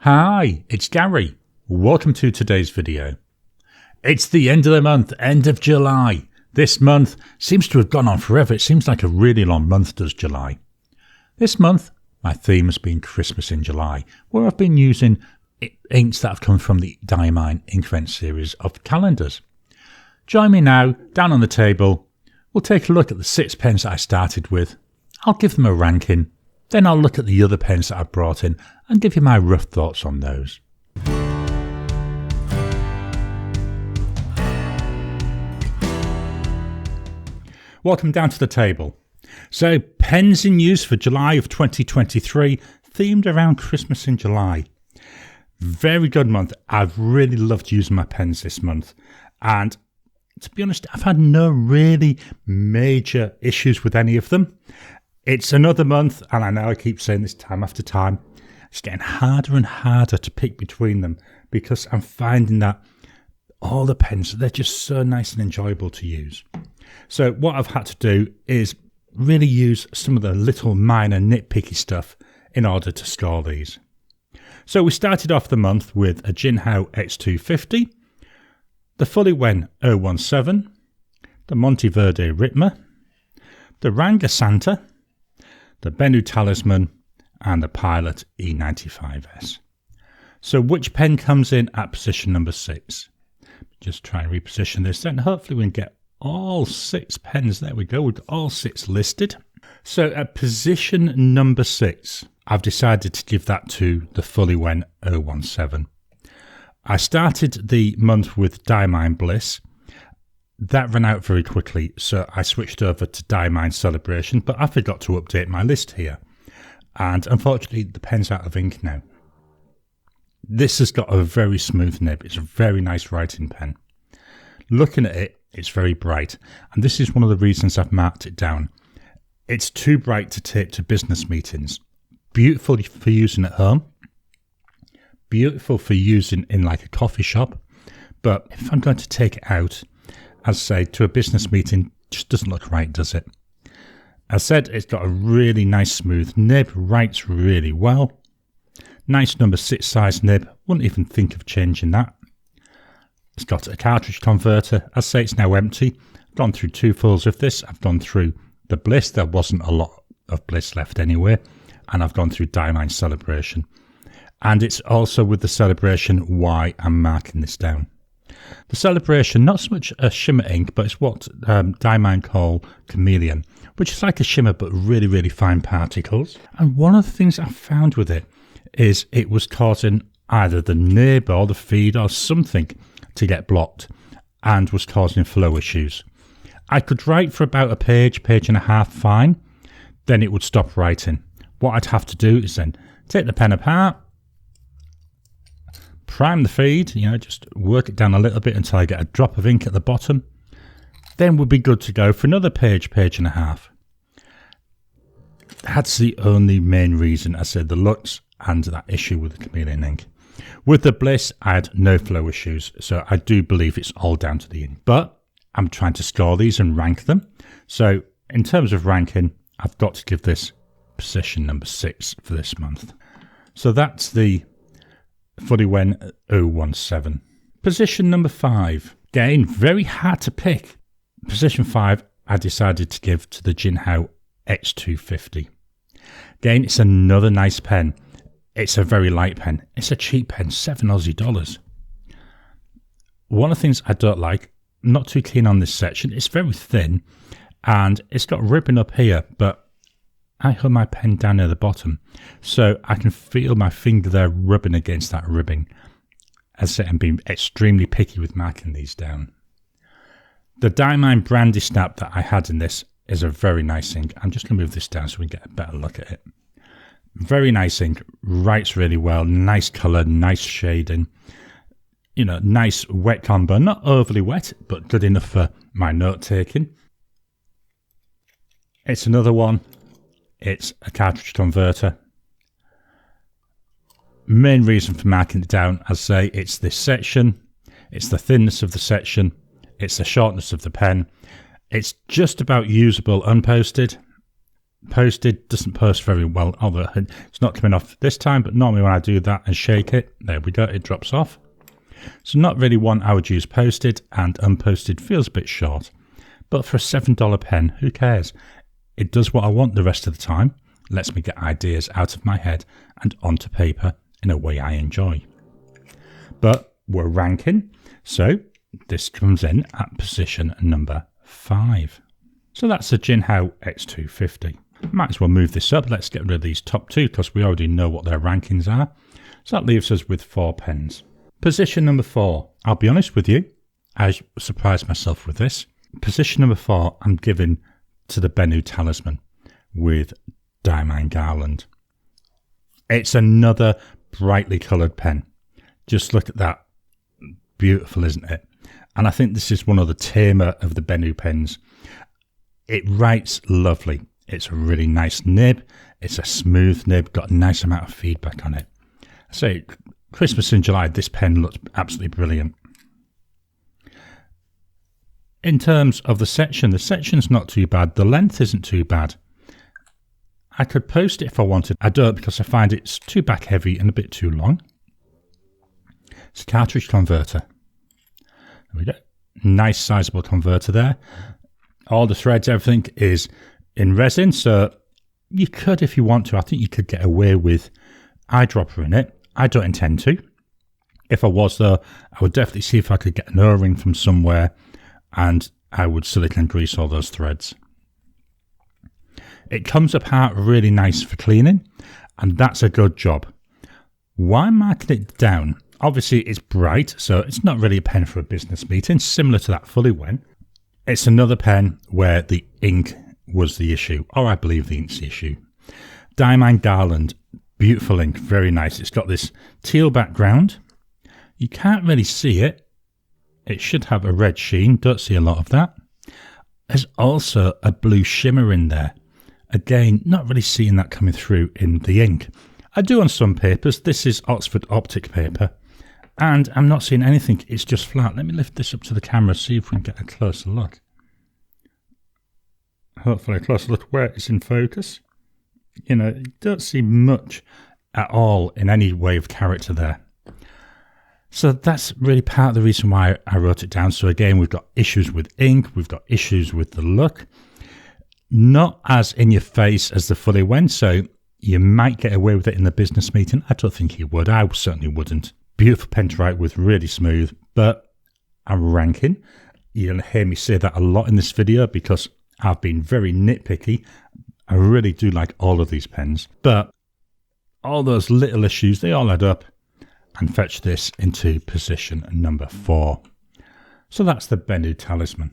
Hi, it's Gary. Welcome to today's video. It's the end of the month, end of July. This month seems to have gone on forever. It seems like a really long month does July. This month, my theme has been Christmas in July, where I've been using inks that have come from the Diamine Inkvent series of calendars. Join me now, down on the table. We'll take a look at the 6 pens that I started with. I'll give them a ranking. Then I'll look at the other pens that I've brought in and give you my rough thoughts on those. Welcome down to the table. So, pens in use for July of 2023, themed around Christmas in July. Very good month. I've really loved using my pens this month. And to be honest, I've had no really major issues with any of them. It's another month, and I know I keep saying this time after time, it's getting harder and harder to pick between them because I'm finding that all the pens, they're just so nice and enjoyable to use. So what I've had to do is really use some of the little minor nitpicky stuff in order to score these. So we started off the month with a Jinhao X250, the Fuliwen 017, the Monteverde Ripma, the Ranga Santa, the Benu Talisman, and the Pilot E95S. So which pen comes in at position number 6? Just try and reposition this then. Hopefully we can get all 6 pens. There we go, with all 6 listed. So at position number 6, I've decided to give that to the Fuliwen 017. I started the month with Diamine Bliss. That ran out very quickly, so I switched over to Diamine Celebration, but I forgot to update my list here. And unfortunately, the pen's out of ink now. This has got a very smooth nib. It's a very nice writing pen. Looking at it, it's very bright. And this is one of the reasons I've marked it down. It's too bright to take to business meetings. Beautiful for using at home. Beautiful for using in like a coffee shop. But if I'm going to take it out, as I say, to a business meeting, just doesn't look right, does it? As said, it's got a really nice smooth nib, writes really well. Nice number 6 size nib, wouldn't even think of changing that. It's got a cartridge converter. As I say, it's now empty. I've gone through 2 fills of this. I've gone through the Bliss. There wasn't a lot of Bliss left anyway. And I've gone through Diamine Celebration. And it's also with the Celebration why I'm marking this down. The Celebration, not so much a shimmer ink, but it's what Diamine call chameleon, which is like a shimmer but really, really fine particles. And one of the things I found with it is it was causing either the nib or the feed or something to get blocked and was causing flow issues. I could write for about a page, page and a half fine, then it would stop writing. What I'd have to do is then take the pen apart, prime the feed, just work it down a little bit until I get a drop of ink at the bottom. Then we'll be good to go for another page, page and a half. That's the only main reason. I said the looks and that issue with the chameleon ink. With the Bliss, I had no flow issues, so I do believe it's all down to the ink. But I'm trying to score these and rank them. So in terms of ranking, I've got to give this position number 6 for this month. So that's the Fuliwen 017. Position number 5. Again, very hard to pick. Position 5, I decided to give to the Jinhao X250. Again, it's another nice pen. It's a very light pen. It's a cheap pen, $7 Aussie. One of the things I don't like, not too keen on this section, it's very thin and it's got ribbon up here, but I hold my pen down near the bottom, so I can feel my finger there rubbing against that ribbing. As I say, I'm being extremely picky with marking these down. The Diamine Brandy snap that I had in this is a very nice ink. I'm just going to move this down so we can get a better look at it. Very nice ink, writes really well, nice colour, nice shading. Nice wet combo, not overly wet, but good enough for my note taking. It's another one. It's a cartridge converter. Main reason for marking it down, as I say, it's this section, it's the thinness of the section, it's the shortness of the pen. It's just about usable unposted. posted, doesn't post very well, although it's not coming off this time, but normally when I do that and shake it, there we go, it drops off. So not really one I would use posted, and unposted feels a bit short. But for a $7 pen, who cares? It does what I want the rest of the time, lets me get ideas out of my head and onto paper in a way I enjoy. But we're ranking, so this comes in at position number 5. So that's the Jinhao X250. Might as well move this up. Let's get rid of these top 2 because we already know what their rankings are. So that leaves us with 4 pens. Position number 4. I'll be honest with you, I surprised myself with this. Position number 4 I'm giving to the Benu Talisman with Diamine Garland. It's another brightly coloured pen. Just look at that. Beautiful, isn't it? And I think this is one of the tamer of the Benu pens. It writes lovely. It's a really nice nib. It's a smooth nib, got a nice amount of feedback on it. So Christmas in July, this pen looks absolutely brilliant. In terms of the section's not too bad. The length isn't too bad. I could post it if I wanted. I don't because I find it's too back heavy and a bit too long. It's a cartridge converter. There we go. Nice sizable converter there. All the threads, everything is in resin, so you could, if you want to, I think you could get away with eyedropper in it. I don't intend to. If I was though, I would definitely see if I could get an O-ring from somewhere and I would silicone grease all those threads. It comes apart really nice for cleaning, and that's a good job. Why marking it down? Obviously it's bright, so it's not really a pen for a business meeting, similar to that Fuliwen. It's another pen where the ink was the issue, or I believe the ink's the issue. Diamine Garland, beautiful ink, very nice. It's got this teal background. You can't really see it. It should have a red sheen, don't see a lot of that. There's also a blue shimmer in there. Again, not really seeing that coming through in the ink. I do on some papers. This is Oxford Optic paper. And I'm not seeing anything. It's just flat. Let me lift this up to the camera, see if we can get a closer look. Hopefully a closer look where it's in focus. You know, you don't see much at all in any way of character there. So that's really part of the reason why I wrote it down. So again, we've got issues with ink. We've got issues with the look. Not as in your face as the Fuliwen, so you might get away with it in the business meeting. I don't think you would. I certainly wouldn't. Beautiful pen to write with, really smooth, but I'm ranking. You'll hear me say that a lot in this video because I've been very nitpicky. I really do like all of these pens, but all those little issues, they all add up and fetch this into position number 4. So that's the Benu Talisman.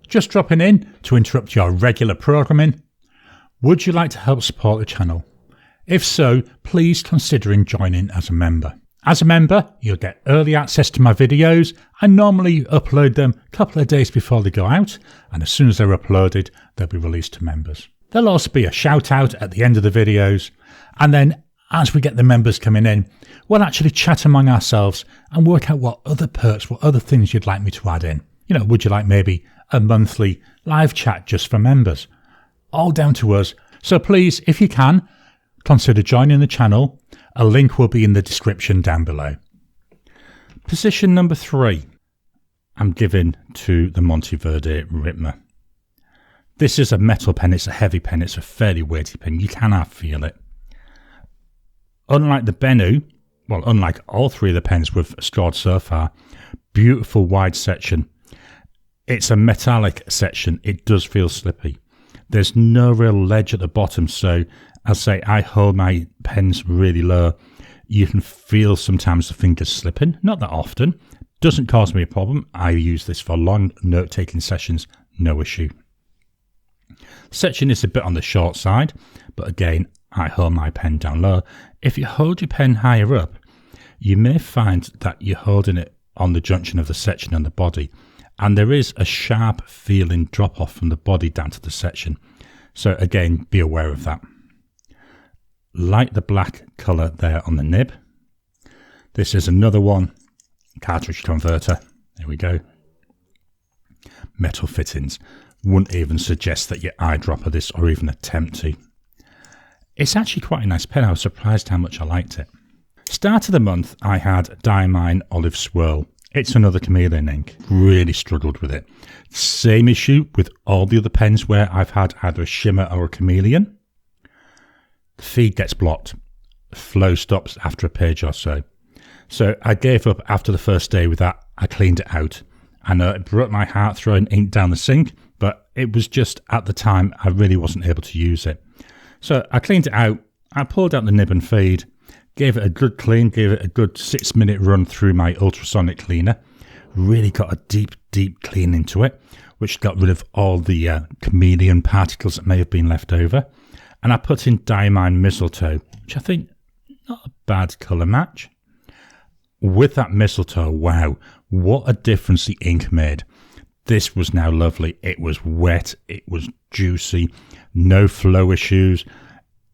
Just dropping in to interrupt your regular programming. Would you like to help support the channel? If so, please consider joining as a member. As a member, you'll get early access to my videos. I normally upload them a couple of days before they go out, and as soon as they're uploaded, they'll be released to members. There'll also be a shout out at the end of the videos, and then as we get the members coming in, we'll actually chat among ourselves and work out what other perks, what other things you'd like me to add in. You know, would you like maybe a monthly live chat just for members? All down to us. So please, if you can, consider joining the channel. A link will be in the description down below. Position number 3, I'm giving to the Monteverde Ripma. This is a metal pen. It's a heavy pen. It's a fairly weighty pen. You cannot feel it. Unlike the Benu, well, unlike all 3 of the pens we've scored so far, beautiful wide section. It's a metallic section. It does feel slippy. There's no real ledge at the bottom, so I'll say I hold my pens really low. You can feel sometimes the fingers slipping. Not that often. Doesn't cause me a problem. I use this for long note-taking sessions. No issue. Section is a bit on the short side, but again, I hold my pen down low. If you hold your pen higher up, you may find that you're holding it on the junction of the section and the body, and there is a sharp feeling drop off from the body down to the section. So again, be aware of that. Like the black colour there on the nib. This is another one, cartridge converter. There we go. Metal fittings. Wouldn't even suggest that you eyedropper this or even attempt to. It's actually quite a nice pen. I was surprised how much I liked it. Start of the month, I had Diamine Olive Swirl. It's another chameleon ink. Really struggled with it. Same issue with all the other pens where I've had either a shimmer or a chameleon. The feed gets blocked. Flow stops after a page or so. So I gave up after the first day with that. I cleaned it out. And it broke my heart throwing ink down the sink, but it was just at the time I really wasn't able to use it. So I cleaned it out. I pulled out the nib and feed. Gave it a good clean, gave it a good 6-minute run through my ultrasonic cleaner. Really got a deep clean into it, which got rid of all the chameleon particles that may have been left over. And I put in Diamine Mistletoe, which I think not a bad colour match. With that mistletoe, wow, what a difference the ink made. This was now lovely. It was wet, it was juicy, no flow issues.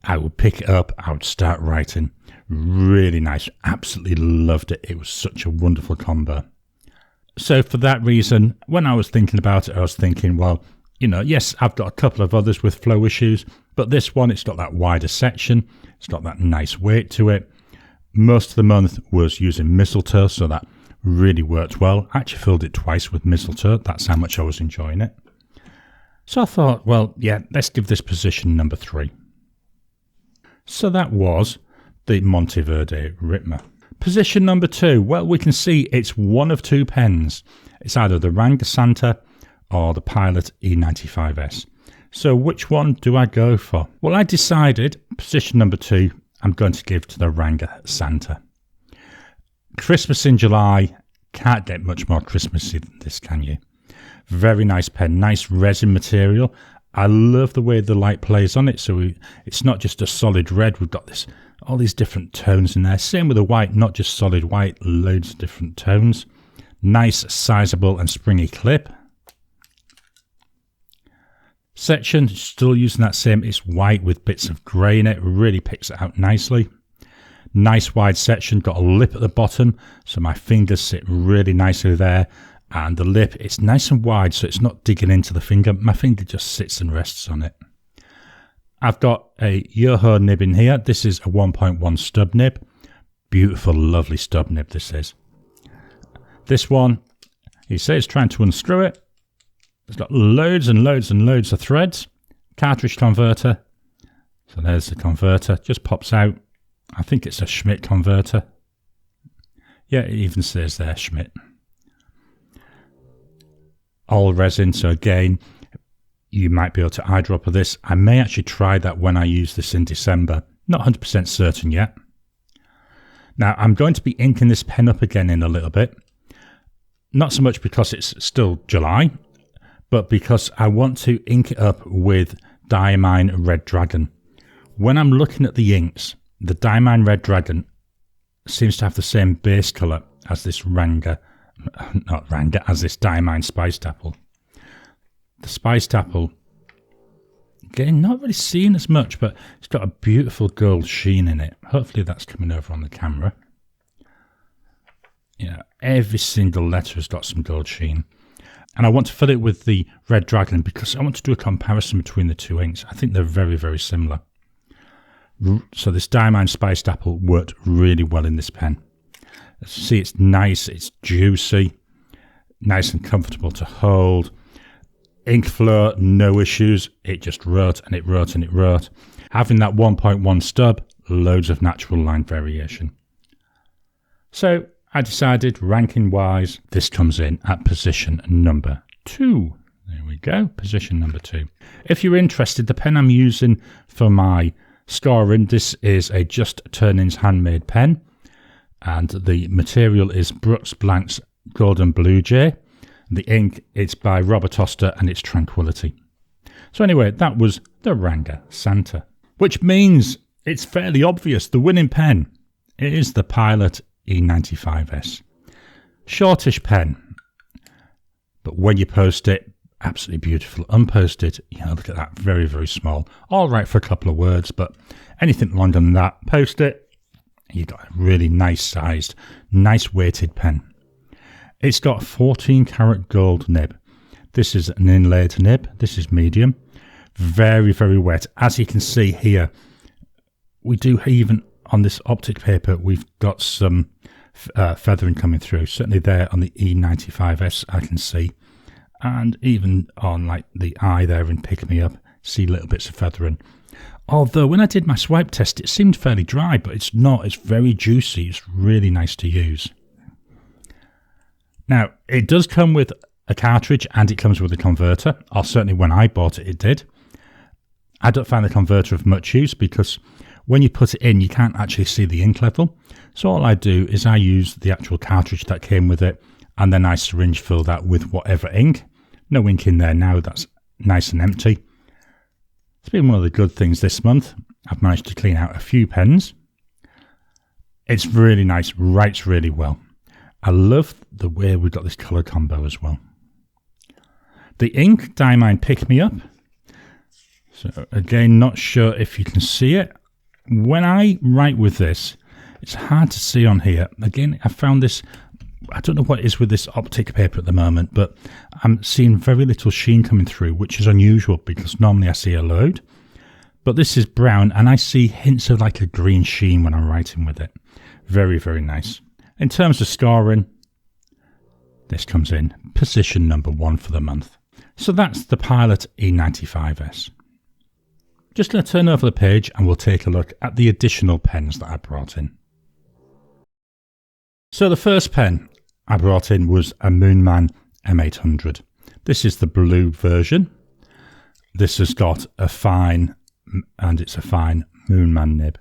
I would pick it up, I would start writing. Really nice, absolutely loved it. It was such a wonderful combo. So for that reason, when I was thinking about it, I was thinking, well, you know, yes, I've got a couple of others with flow issues, but this one, it's got that wider section, it's got that nice weight to it. Most of the month was using mistletoe, so that really worked well. I actually filled it twice with mistletoe, that's how much I was enjoying it. So I thought, well, yeah, let's give this position number 3. So that was the Monteverde Ripma. Position number 2, well, we can see it's one of 2 pens. It's either the Ranga Santa or the Pilot E95S. So which one do I go for? Well, I decided position number 2, I'm going to give to the Ranga Santa. Christmas in July, can't get much more Christmassy than this, can you? Very nice pen, nice resin material. I love the way the light plays on it, so it's not just a solid red, we've got all these different tones in there. Same with the white, not just solid white, loads of different tones. Nice, sizable and springy clip. Section, still using that same, it's white with bits of grey in it, really picks it out nicely. Nice wide section, got a lip at the bottom, so my fingers sit really nicely there. And the lip, it's nice and wide, so it's not digging into the finger. My finger just sits and rests on it. I've got a Yoho nib in here. This is a 1.1 stub nib. Beautiful, lovely stub nib this is. This one, you say it's trying to unscrew it. It's got loads and loads and loads of threads. Cartridge converter. So there's the converter. Just pops out. I think it's a Schmidt converter. Yeah, it even says there, Schmidt. All resin, so again, you might be able to eyedropper this. I may actually try that when I use this in December. Not 100% certain yet. Now, I'm going to be inking this pen up again in a little bit. Not so much because it's still July, but because I want to ink it up with Diamine Red Dragon. When I'm looking at the inks, the Diamine Red Dragon seems to have the same base colour as this as this Diamine Spiced Apple. The Spiced Apple, again, not really seen as much, but it's got a beautiful gold sheen in it. Hopefully that's coming over on the camera. Yeah, every single letter has got some gold sheen. And I want to fill it with the Red Dragon because I want to do a comparison between the two inks. I think they're very, very similar. So this Diamine Spiced Apple worked really well in this pen. See, it's nice, it's juicy, nice and comfortable to hold. Ink flow, no issues. It just wrote and it wrote and it wrote. Having that 1.1 stub, loads of natural line variation. So I decided, ranking-wise, this comes in at position number 2. There we go, position number 2. If you're interested, the pen I'm using for my scoring, this is a Just Turnings handmade pen. And the material is Brooks Blanc's Golden Blue Jay. The ink is by Robert Oster and it's Tranquility. So anyway, that was the Ranga Santa. Which means it's fairly obvious the winning pen. It is the Pilot E95S. Shortish pen. But when you post it, absolutely beautiful. Unposted, look at that, very, very small. All right for a couple of words, but anything longer than that, post it. You've got a really nice sized, nice weighted pen. It's got 14 karat gold nib. This is an inlaid nib. This is medium. Very, very wet. As you can see here, we do even on this optic paper, we've got some feathering coming through. Certainly there on the E95S, I can see. And even on like the eye there in Pick Me Up, see little bits of feathering. Although when I did my swipe test, it seemed fairly dry, but it's not. It's very juicy. It's really nice to use. Now, it does come with a cartridge and it comes with a converter. Or certainly when I bought it, it did. I don't find the converter of much use because when you put it in, you can't actually see the ink level. So all I do is I use the actual cartridge that came with it, and then I syringe fill that with whatever ink. No ink in there now, that's nice and empty. It's been one of the good things this month. I've managed to clean out a few pens. It's really nice, writes really well. I love the way we've got this colour combo as well. The ink, Diamine Pick Me Up. So again, not sure if you can see it. When I write with this, it's hard to see on here. Again, I found this, I don't know what it is with this optic paper at the moment, but I'm seeing very little sheen coming through, which is unusual because normally I see a load. But this is brown and I see hints of like a green sheen when I'm writing with it. Very, very nice. In terms of scoring, this comes in position number 1 for the month. So that's the Pilot E95S. Just going to turn over the page and we'll take a look at the additional pens that I brought in. So the first pen I brought in was a Moonman M800. This is the blue version. This has got a fine, and it's a fine Moonman nib.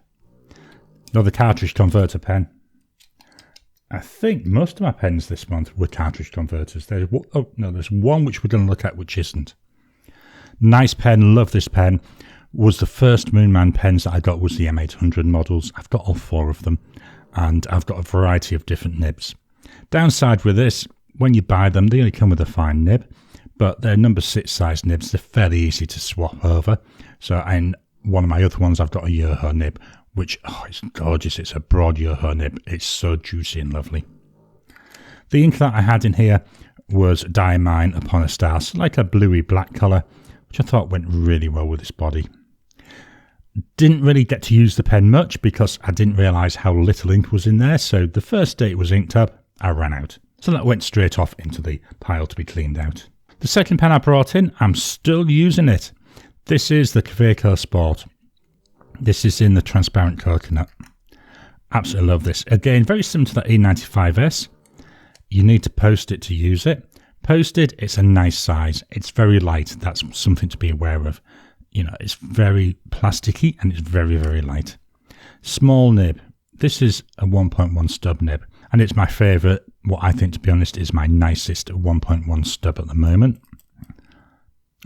Another cartridge converter pen. I think most of my pens this month were cartridge converters. There's one which we're going to look at which isn't. Nice pen, love this pen. Was the first Moonman pens that I got was the M800 models. I've got all 4 of them and I've got a variety of different nibs. Downside with this, when you buy them, they only come with a fine nib, but they're number 6 size nibs. They're fairly easy to swap over. So in one of my other ones, I've got a Yoho nib, which, it's gorgeous. It's a broad Yoho nib. It's so juicy and lovely. The ink that I had in here was Diamine Upon a Star, so like a bluey black colour, which I thought went really well with this body. Didn't really get to use the pen much because I didn't realise how little ink was in there, so the first day it was inked up, I ran out. So that went straight off into the pile to be cleaned out. The second pen I brought in, I'm still using it. This is the Kaweco Sport. This is in the transparent coconut. Absolutely love this. Again, very similar to that E95S. You need to post it to use it. Posted, it's a nice size. It's very light. That's something to be aware of. You know, it's very plasticky and it's very, very light. Small nib. This is a 1.1 stub nib. And it's my favourite. What I think, to be honest, is my nicest 1.1 stub at the moment.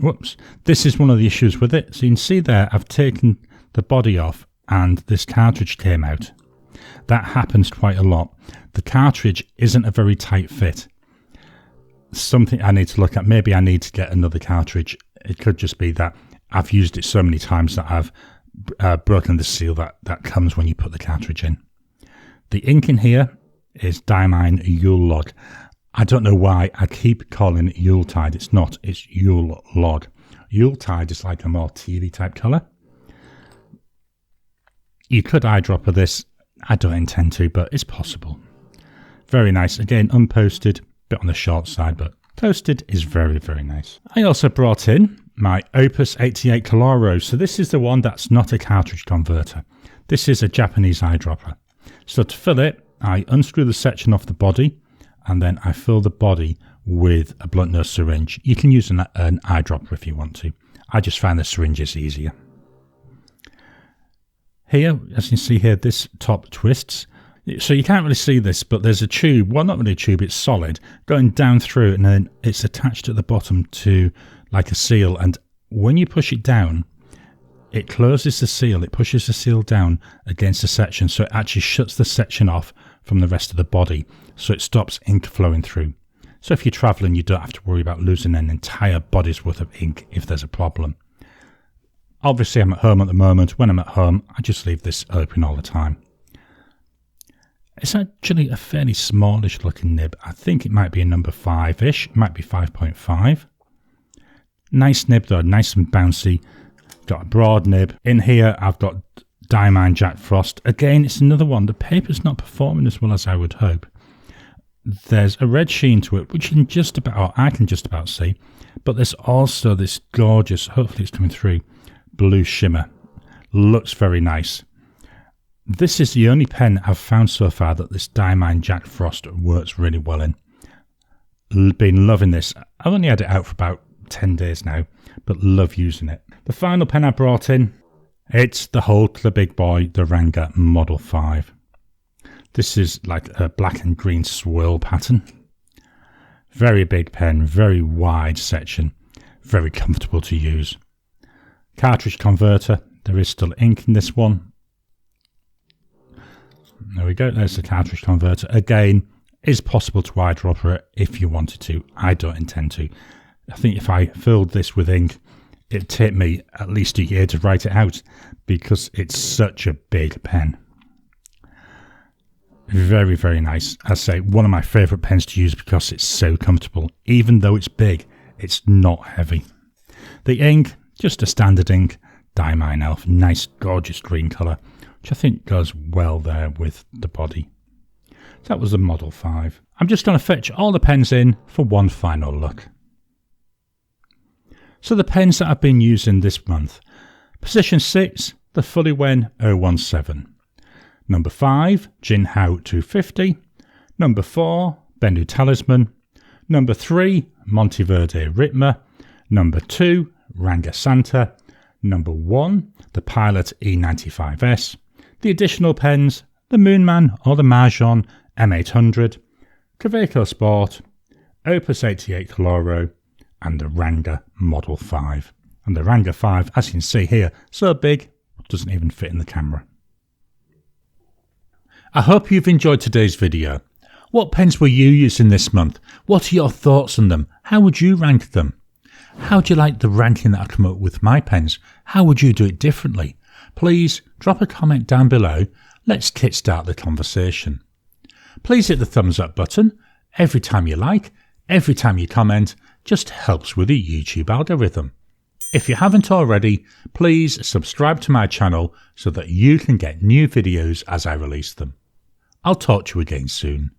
Whoops. This is one of the issues with it. So you can see there, I've taken the body off and this cartridge came out. That happens quite a lot. The cartridge isn't a very tight fit. Something I need to look at. Maybe I need to get another cartridge. It could just be that I've used it so many times that I've broken the seal that comes when you put the cartridge in. The ink in here is Diamine Yule Log. I don't know why I keep calling it Yuletide. It's not. It's Yule Log. Yuletide is like a more tealy type colour. You could eyedropper this. I don't intend to, but it's possible. Very nice. Again, unposted. Bit on the short side, but posted is very, very nice. I also brought in my Opus 88 Coloro. So this is the one that's not a cartridge converter. This is a Japanese eyedropper. So to fill it, I unscrew the section off the body and then I fill the body with a blunt nose syringe. You can use an eyedropper if you want to. I just find the syringe is easier. Here, as you can see here, this top twists. So you can't really see this, but there's a tube, well not really a tube, it's solid, going down through and then it's attached at the bottom to like a seal, and when you push it down, it closes the seal, it pushes the seal down against the section, so it actually shuts the section off from the rest of the body, so it stops ink flowing through. So if you're travelling, you don't have to worry about losing an entire body's worth of ink if there's a problem. Obviously I'm at home at the moment. When I'm at home, I just leave this open all the time. It's actually a fairly smallish looking nib. I think it might be a number 5-ish. It might be 5.5. Nice nib though, nice and bouncy. Got a broad nib. In here I've got Diamine Jack Frost. Again, it's another one. The paper's not performing as well as I would hope. There's a red sheen to it, which I can just about see. But there's also this gorgeous, hopefully it's coming through, blue shimmer. Looks very nice. This is the only pen I've found so far that this Diamine Jack Frost works really well in. Been loving this. I've only had it out for about 10 days now, but love using it. The final pen I brought in, it's the Hulk, the big boy, the Ranga Model 5. This is like a black and green swirl pattern. Very big pen, very wide section, very comfortable to use. Cartridge converter, there is still ink in this one. There we go, there's the cartridge converter. Again, is possible to eyedropper it if you wanted to. I don't intend to. I think if I filled this with ink, it'd take me at least a year to write it out because it's such a big pen. Very, very nice. I say one of my favourite pens to use because it's so comfortable. Even though it's big, it's not heavy. The ink, just a standard ink, Diamine Elf, nice gorgeous green colour, which I think goes well there with the body. So that was the Model 5. I'm just going to fetch all the pens in for one final look. So the pens that I've been using this month. Position 6, the Fuliwen 017. Number 5, Jinhao 250. Number 4, Benu Talisman. Number 3, Monteverde Ripma. Number 2, Ranga Santa. Number 1, the Pilot E95S. The additional pens, the Moonman or the Mahjong M800, Kaweco Sport, Opus 88 Coloro, and the Ranga Model 5. And the Ranga 5, as you can see here, so big, doesn't even fit in the camera. I hope you've enjoyed today's video. What pens were you using this month? What are your thoughts on them? How would you rank them? How do you like the ranking that I come up with my pens? How would you do it differently? Please drop a comment down below. Let's kickstart the conversation. Please hit the thumbs up button. Every time you like, every time you comment, just helps with the YouTube algorithm. If you haven't already, please subscribe to my channel so that you can get new videos as I release them. I'll talk to you again soon.